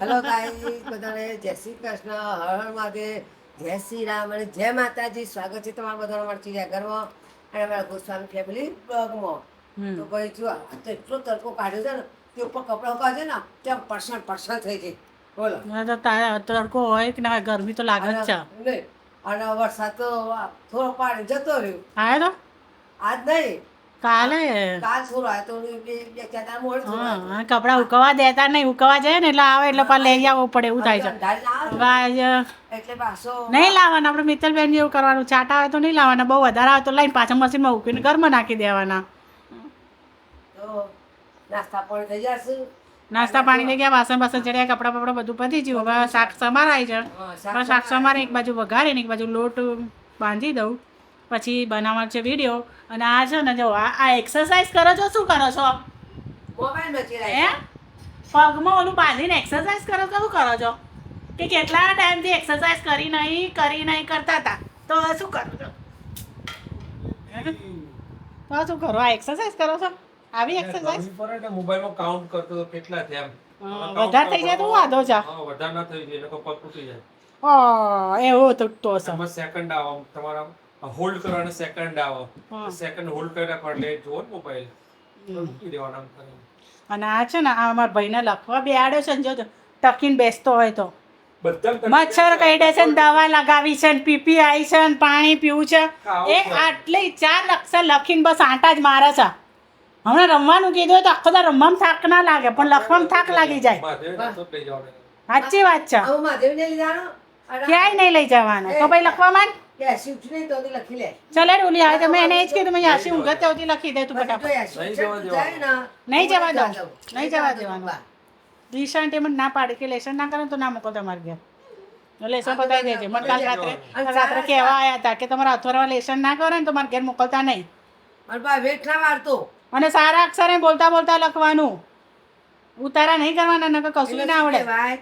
Hello guys, બધાને જય શ્રી કૃષ્ણ, હર હર મહાદેવ, જય શ્રી રામ અને જય માતાજી. સ્વાગત છે તમારા બધાનું અમારા ચિડિયાઘરમાં અને અમારા ગોસ્વામી ફેમિલી બ્લોગમાં. તો ભાઈ જો આ તો એટલો તડકો કાઢ્યો છે ને તે ઉપર કપડાં ઉભા છે ને ત્યાં પરસણ થઈ જાય. બોલો તો તડકો હોય કે ના હોય, ગરમી તો લાગે જ છે. નહીં, અને વરસાદ તો થોડો પાણી જતો રહ્યો. આવ્યો તો આજ નહીં, કાલે કાલ થોડો આવ્યો તો બે ચાર દાડા મોડો થોડો આવ્યો. હા, કપડાં ઉકવા દેતા નહીં, ઉકવા જાય ને એટલે આવે એટલે પાછા લઈ આવવું પડે એવું થાય છે. અંધારી ના આવે હવે આજે ને એટલે પાછો નહીં લાવવાના, આપણે મિત્તલબેન જેવું કરવાનું, છાંટા આવે તો નહીં લાવવાના, બહુ વધારે આવે તો લઈને પાછા મશીનમાં ઉકીને ઘરમાં નાખી દેવાના. તો નાસ્તા પણ થઈ જશે. નાસ્તા પાણી થઈ ગયા, વાસણ બાસણ ચડ્યા, કપડાં બપડા બધું પતી ગયું. હવે શાક સમારાય છે, હવે શાક સમારે એક બાજુ વઘારીને એક બાજુ લોટ બાંધી દઉં, પછી બનાવવાનો છે વિડીયો. અને આ છે ને જો આ એક્સરસાઇઝ કરો છો, શું કરો છો? મોબાઈલ બચી હે રહ્યા પગમાં ઓલું બાંધીને એક્સરસાઇઝ કરો છો, શું કરો છો? કે કેટલા ટાઈમથી એક્સરસાઇઝ કરી નહીં કરતા હતા, તો હવે શું કરો છો? તો શું કરો? આ એક્સરસાઇઝ કરો છો? આવી એક્સરસાઇઝ મોબાઈલમાં કાઉન્ટ કરતો તો કેટલા થયા વધારે થઈ જાય તો વાંધો છે. વધારે ના થઈ જાય પગ તૂટી જાય. એવું તો એમાં સેકન્ડ આવે તમારા હોલ્ડ કરવાના સેકન્ડ આવે. સેકન્ડ હોલ્ડ કર્યા પર એટલે જોવો ને મોબાઈલ મૂકી દેવાના આમ કરીને. અને આ છે ને આ અમારા ભાઈને લખવા બેહાડ્યો છે ને, જો ટકીને બેસતો હોય તો બધા મચ્છર કઈડે છે ને, દવા લગાવી છે ને, પીપી આવી છે ને, પાણી પીવું છે. એ આટલી 4 અક્ષર લખીને બસ આંટા જ મારે છે. હમણાં રમવાનું કીધું તો આખો દાડો રમવામાં થાક ના લાગે, પણ લખવામાં થાક લાગી જાય. લઈ જવાના. સાચી વાત છે. આવું મહાદેવને લીધાનો અને ક્યાંય નહીં લઈ જવાના. તો ભાઈ લખવા માંડ. કે શિફ્ટ નહીં તો તે લખી લે. ચલે ડોલી આવે તો મેં એને જ કીધું, મેં યાસી ઊંઘે ત્યાંથી લખી દે તું જો ફટાફટ. યાર, શિફ્ટ જાય ને, નહીં જવા દો, જવું. નહીં જવા દેવાનું. ઈશાન તે મને ના પાડી કે લેસન ના કરે તો ના મોકલો તમારે ઘેર. લેસન પતાવી દેજે. મને કાલ રાત્રે કહેવા આવ્યા હતા કે તમારા અથવારમાં લેસન ના કરે ને તો મારે ઘેર મોકલતા નહીં. અને બા વેઠ ના વાળતો. અને સારા અક્ષરે બોલતા બોલતા લખવાનું, ઉતારા નહીં કરવાના, નકર કશું ના આવડે. ભાઈ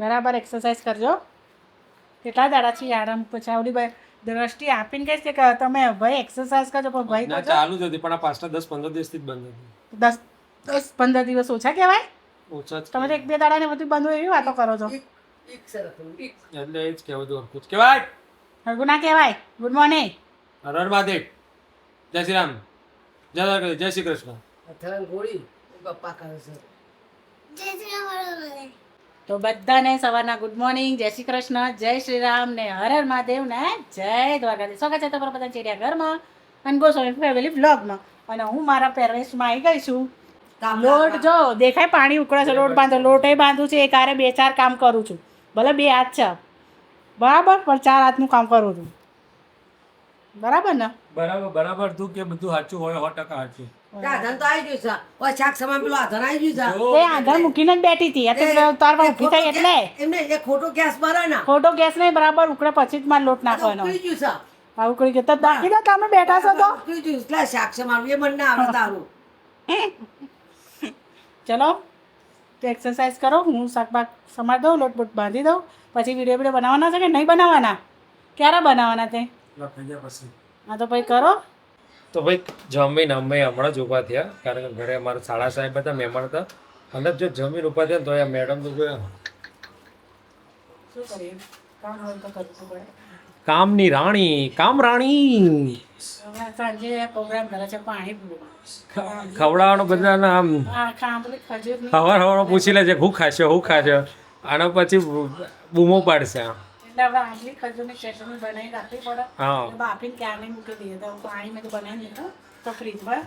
બરાબર એક્સરસાઇઝ કરજો. કેટલા દાડાથી આરામ પછી આવડી ભાઈ દ્રષ્ટિ આપીને કહે છે કે તમે ભાઈ એક્સરસાઇઝ કરજો, પણ ભાઈ ના તો ચાલુ જ હતી પણ આ પાછલા 10-15 દિવસથી જ બંધ હતી. 10-15 દિવસ ઓછા કહેવાય. ઓછા જ તમે તો 1-2 દાડાને બધું બંધ હોય એવી વાતો કરો છો. એક સરસ એક એટલે એ જ કહેવું હતું. કુછ કહેવાય. હરગું ના કહેવાય. Good morning. હર હર મહાદેવ, જય શ્રી રામ, જય દ્વારકા, જય શ્રી કૃષ્ણ. અથડાણ ગોળી પપ્પા કરે છે. તો બધાને સવારના ગુડ મોર્નિંગ, જય શ્રી કૃષ્ણ, જય શ્રી રામ ને હર હર મહાદેવ ને જય દ્વારકાધીશ. સ્વાગત છે તમારા બધા ચિડિયાઘરમાં અને ગોસ્વામી ફેમિલી વ્લોગમાં. અને હું મારા પેરેન્ટ્સમાં આવી ગઈ છું. લોટ જો દેખાય પાણી ઉકળે છે, લોટ બાંધો, લોટે બાંધું છું. એક હારે 2-4 કામ કરું છું. ભલે 2 હાથ છે બરાબર, પણ 4 હાથનું કામ કરું છું. બરાબર ને? બરાબર તું કે બધું સાચું હોય 100% સાચું. આધન તો આવી ગયું છે. ઓય શાક સમાન પેલું આધન આવી ગયું છે. એ આંધણ મૂકીને જ બેઠી હતી એટલે તારમાં ઊભી થઈ એટલે એમને એ ખોટો ગેસ ભરે ને ખોટો ગેસ નહીં, બરાબર ઉકળે પછી જ મારે લોટ નાખવાનો. ઉકળી ગયું છે. આવું કરી કે તો દાખી દો, તમે બેઠા છો તો. ઉકળી ગયું એટલે શાક સમાન એ મને ના આવડે તારું. ચલો તો એક્સરસાઇઝ કરો, હું શાકભાગ સમાર દઉં, લોટ બોટ બાંધી દઉં. પછી વિડીયો બનાવવાના છે કે નહીં બનાવવાના? ક્યારે બનાવવાના તે? હા તો ભાઈ કરો. તો ભાઈ જમીન અમે હમણાં જ ઊભા થયા, કારણ કે ઘરે અમારા શાળા સાહેબ હતા, મહેમાન હતા. અને જો જમીન ઊભા થયા ને તો એ મેડમ તો જોયા શું કરીએ, કામ હોય તો કરવું પડે. કામની રાણી, કામ રાણી. હવે સાંજે પ્રોગ્રામ કરે છે પાણી ખવડાવવાનું બધાને આમ ખાંભળી ખજૂર હવાર પૂછી લે છે શું ખાશે શું ખાશે, અને પછી બૂમો પાડશે. એટલે હવે આટલી ખજૂરની ચટણી બનાવી રાખવી પડે. હા બાફીને ક્યારે મૂકી દઈએ તો પાણી મેં તો બનાવી દીધું તો ફ્રીજમાં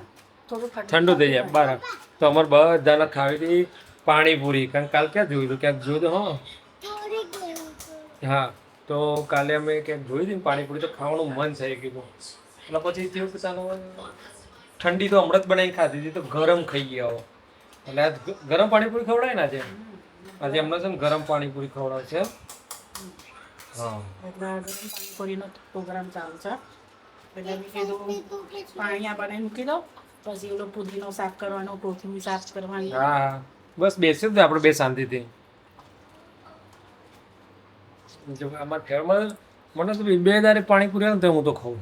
થોડું ઠંડુ થઈ જાય બરાબર. તો અમારે બધાને ખાવી હતી પાણીપુરી, કારણ કે કાલ ક્યાં જોયું હતું, ક્યાંક જોયું હતું. હા તો કાલે અમે ક્યાંક જોઈ હતી ને પાણીપુરી, તો ખાવાનું મન થઈ ગયું. એટલે પછી થયું કે ચાલો ઠંડી તો હમણાં જ બનાવીને ખાધી હતી, તો ગરમ ખાઈ ગયા. એટલે આજ ગરમ પાણીપુરી ખવડાય ને આજે હમણાં છે ને ગરમ પાણીપુરી ખવડાવે છે. હા પાણીપુરીનો પ્રોગ્રામ ચાલુ છે એટલે મેં કીધું પાણી આ બનાવી મૂકી દો, પછી ઓલો પુદીનો સાફ કરવાનો, કોથમીર સાફ કરવાની. હા બસ બેસી જ આપણે બે શાંતિથી. અમારા ઘરમાં મને તો 2 દાડે પાણીપુરી આવે ને તો હું તો ખાઉં,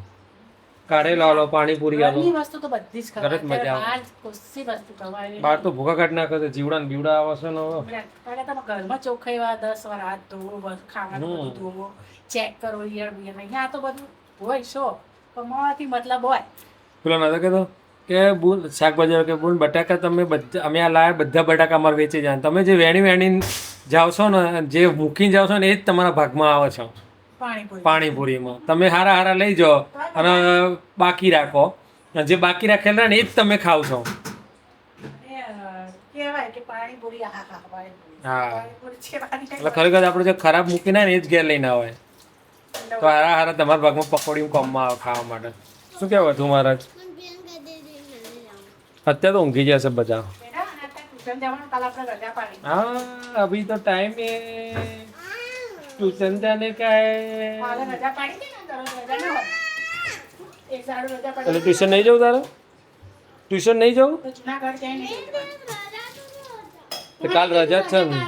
કાઢેલો આલો પાણીપુરી આલો ઘરની વસ્તુ તો બધી જ ઘરે જ મજા આવે. બહાર કશી વસ્તુ ખવાય બહાર તો ભૂખા કાઢી નાખે છે જીવડા ને બીવડા આવે છે ને હવે. કારણ તમે ઘરમાં ચોખ્ખાઈ વાર 10 વાર હાથ ધોવો બસ ખાવાનું બધું ધોવો ચેક કરો ઈયળ બિયળ અહીંયા તો બધું હોય શો પણ મોંથી મતલબ હોય પેલો નતો કહેતો કે બુન શાકભાજી કે બુન બટાકા તમે બધા અમે આ લાયા બધા બટાકા અમારે વેચી જાય તમે જે વેણી જાઓ છો ને જે મૂકીને જાઓ છો ને એ જ તમારા ભાગમાં આવે છે પાણીપુરી પાણીપુરીમાં તમે હારા હારા લઈ જાઓ અને બાકી રાખો અને જે બાકી રાખેલા ને એ જ તમે ખાવ છો. કહેવાય કે પાણીપુરી હા પાણીપુરી હા પાણીપુરી છે પાણી એટલે ખરેખર આપણે જે ખરાબ મૂકીને આવે ને એ જ ઘેર લઈને આવે તો હારા હારા તમારા ભાગમાં પકોડી કોમમાં આવે ખાવા માટે. શું કહેવું હતું મહારાજ? અત્યારે તો ઊંઘી જશે બધા. हाँ अभी तो टाइम है ट्यूशन जाने का है એટલે ટ્યુશન નહીં જવું તારે? ટ્યુશન નહીં જવું? તો કાલ રજા છે ને?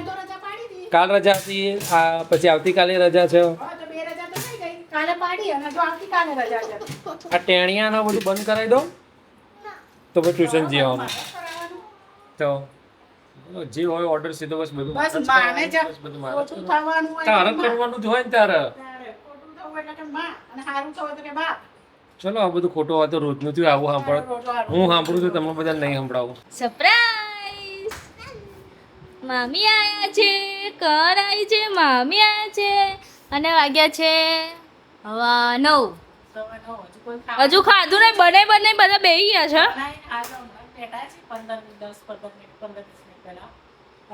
કાલ રજા હતી આ પછી આવતીકાલે રજા છે. આ ટેણિયાના બધું બંધ કરાવી દો તો પછી ટ્યુશન જવાનું. તો જે હોય ઓર્ડર સીધો બસ બધું બસ માને જ ઓછું થવાનું હોય તારે કરવાનું જ હોય ને તારે. ખોટું થવું એટલે કે માં અને સારું થવું એટલે કે બાપ ચલો આ બધું ખોટું હોય તો રોજનું થયું આવું સાંભળ હું સાંભળું છું તમને બધા નહીં સંભળાવું. સરપ્રાઈઝ મામી આયા છે કર આવી છે મામી આયા છે અને વાગ્યા છે હવા 9 હજુ ખાધું નહીં બને બધા બેહી ગયા છે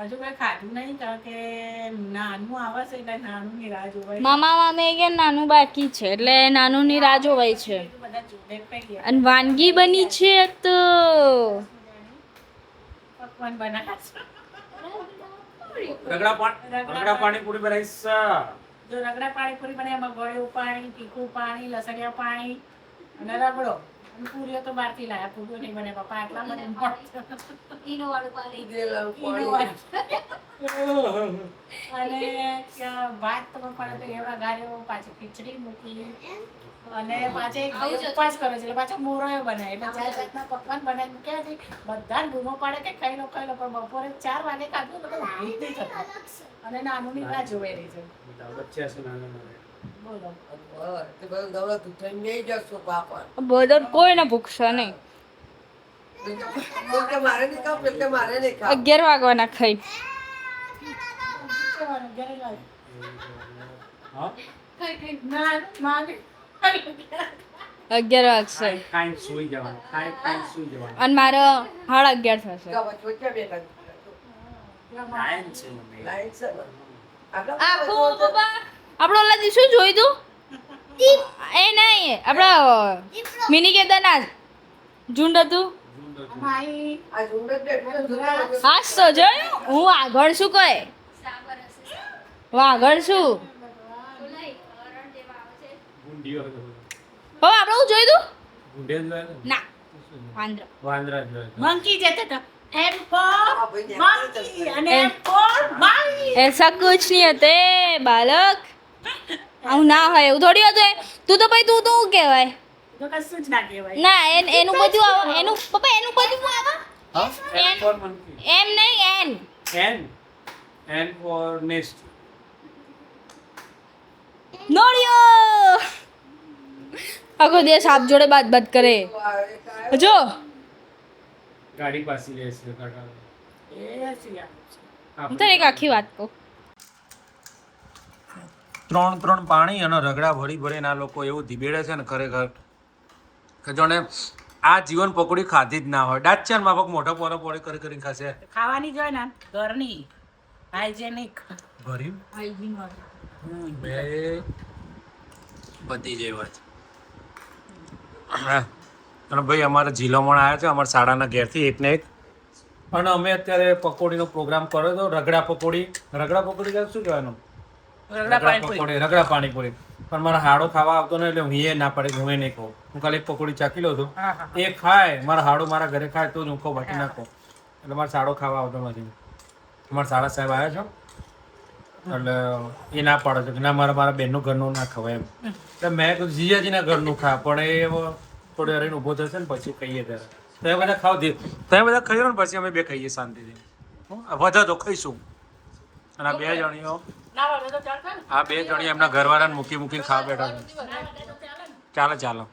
હજુ કઈ ખાધું નહીં કારણ કે નાનું આવે છે એટલે નાનું ની રાહ જોવાય મામા મામી કે નાનું બાકી છે એટલે નાનું ની રાહ જોવાય છે બધા જોડે પઈ ગયા અને વાનગી બની છે તો પકવાન બનાવ્યા છે રગડા પાણીપુરી બનાવીશ. જો રગડા પાણીપુરી બને એમાં ગળ્યું પાણી તીખું પાણી લસણિયા પાણી અને રગડો અને પૂરીઓ તો બહારથી લાયા પૂરીઓ નહીં બને પપ્પા એટલા મને અને ભાત તો પડે તો એવડા ગાળ્યો પાછી ખીચડી મૂકી અને પાછી ઉપવાસ કરે છે એટલે પાછો મોરયો બનાવે એટલે ચાર જાતના પકવાન બનાવી મૂક્યા છે બધા બૂમો પાડે કે ખાઈ લો પણ બપોરે 4 વાગે ખાધું તો ભૂખ નહીં થતું અને નાનું ની રાહ જોઈ રહી છે બોલો બધો કોઈને ભૂખશે નહીં મારે નહીં ખાવ એટલે મારે નહીં ખાવ 11 વાગવાના ખાઈ ઘરે ના માગે 11 વાગશે ખાઈને સૂઈ જવાનું અને મારે 11:30 થશે આખું પપ્પા આપણો ઓલા દી શું જોઈ તું એ નહીં આપણા મિની કેદારનાથ ઝુંડ હતું માઈ હાસ તો જોયું હું આગળ શું કહે હું આગળ શું હો આપણે હું જોઈ તું ના વાંદરા મંકી જતા હતા એમ ફોર મંકી અને એમ ફોર માઈ ऐसा कुछ नहीं होते बालक આવું ના હોય એવું થોડી હતું તું તો ભાઈ તું શું કહેવાય તો કશું જ ના કહેવાય ના એનું બધું આવે એનું પપ્પા એનું બધું આવે એમ નહીં N for nest. નોડિયો આખો દિવસ સાપ જોડે બાત કરે જો ગાડી પાસી લે છે કાકા. એ સિયા હું તને એક આખી વાત કહું ત્રણ પાણી અને રગડા ભરી આ લોકો એવું ધીબેડે છે ને ખરેખર કે જોને આ જીવન પકોડી ખાધી જ ના હોય ડાચ્યાન માફક મોઢો પોરો પોળી કરી ખાશે ખાવાની જોઈ ને ઘરની હાઇજેનિક ભરી હાઇજીન વાળી બે બધી જે વાત હા અને ભાઈ અમારા જિલ્લામાં આવ્યા છે અમારા શાળાના ઘેરથી એકને એક અને અમે અત્યારે પકોડીનો પ્રોગ્રામ કર્યો હતો રગડા પકોડી શું કહેવાનું રગડા પાણીપુરી પણ મારા હાડો ખાવા આવતો ને એટલે હું એ ના પડે હું નહીં કહું હું ખાલી એક પકોડી ચાકી લઉં છું એ ખાય મારા હાડો મારા ઘરે ખાય તો જ હું કહું બાકી નાખો એટલે મારા સાડો ખાવા આવતો નથી મારા સાડા સાહેબ આવ્યા છો એટલે એ ના પાડે છે કે ના મારા બહેનનું ઘરનું ના ખવાય એમ એટલે મેં કીધું જીજાજીના ઘરનું ખા પણ એ થોડી વાર ઊભો થશે ને પછી ખાઈએ ત્યારે તમે બધા ખાવ દે તમે બધા ખાઈ લો ને પછી અમે બે ખાઈએ શાંતિથી વધા તો ખાઈશું અને આ બે જણીઓ આ બે જણીઓ એમના ઘરવાળાને મૂકી ખાવા બેઠા છે ચાલો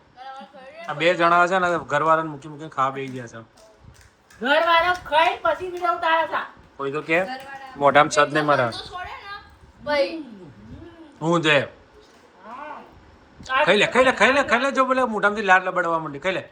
આ બે જણા છે ને ઘરવાળાને મૂકી ખાવા બેસી ગયા છે ઘરવાળો ખાઈ પછી વિડિયો ઉતારે છે. કોઈ તો કે મોઢામાં સદ નહીં મારા હું છે ખાઈ લે જો બોલે મોઢામાંથી લાડ લબડવા માંડી ખાઈ લે